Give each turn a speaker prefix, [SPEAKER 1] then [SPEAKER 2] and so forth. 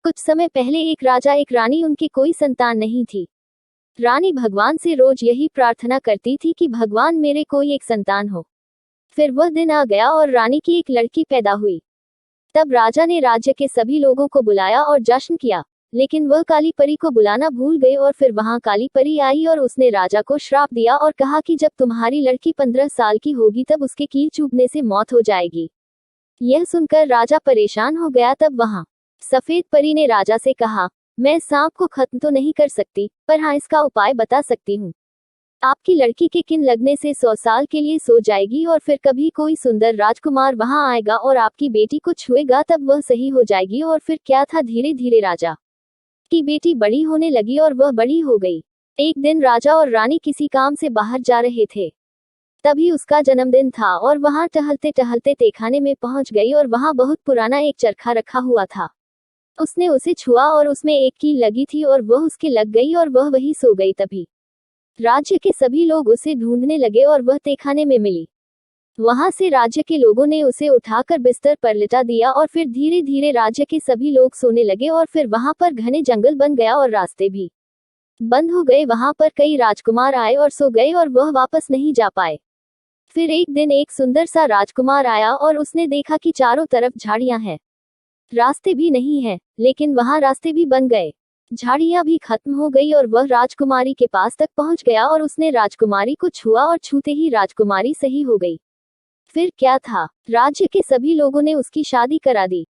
[SPEAKER 1] कुछ समय पहले एक राजा एक रानी, उनकी कोई संतान नहीं थी। रानी भगवान से रोज यही प्रार्थना करती थी कि भगवान मेरे कोई एक संतान हो। फिर वह दिन आ गया और रानी की एक लड़की पैदा हुई। तब राजा ने राज्य के सभी लोगों को बुलाया और जश्न किया, लेकिन वह काली परी को बुलाना भूल गए। और फिर वहां काली परी आई और उसने राजा को श्राप दिया और कहा कि जब तुम्हारी लड़की 15 साल की होगी तब उसके कील चुभने से मौत हो जाएगी। यह सुनकर राजा परेशान हो गया। तब वहां सफेद परी ने राजा से कहा, मैं सांप को खत्म तो नहीं कर सकती, पर हाँ इसका उपाय बता सकती हूँ। आपकी लड़की के किन लगने से 100 साल के लिए सो जाएगी और फिर कभी कोई सुंदर राजकुमार वहां आएगा और आपकी बेटी को छुएगा तब वह सही हो जाएगी। और फिर क्या था, धीरे धीरे राजा की बेटी बड़ी होने लगी और वह बड़ी हो गई। एक दिन राजा और रानी किसी काम से बाहर जा रहे थे। तभी उसका जन्मदिन था और वहां टहलते टहलते तहखाने में पहुंच गई और वहां बहुत पुराना एक चरखा रखा हुआ था। उसने उसे छुआ और उसमें एक कील लगी थी और वह उसके लग गई और वह वहीं सो गई। तभी राज्य के सभी लोग उसे ढूंढने लगे और वह तहखाने में मिली। वहां से राज्य के लोगों ने उसे उठाकर बिस्तर पर लिटा दिया और फिर धीरे धीरे राज्य के सभी लोग सोने लगे। और फिर वहां पर घने जंगल बन गया और रास्ते भी बंद हो गए। वहां पर कई राजकुमार आए और सो गए और वह वापस नहीं जा पाए। फिर एक दिन एक सुंदर सा राजकुमार आया और उसने देखा कि चारों तरफ झाड़ियां हैं, रास्ते भी नहीं है, लेकिन वहां रास्ते भी बन गए, झाड़ियां भी खत्म हो गई। और वह राजकुमारी के पास तक पहुंच गया और उसने राजकुमारी को छुआ और छूते ही राजकुमारी सही हो गई। फिर क्या था, राज्य के सभी लोगों ने उसकी शादी करा दी।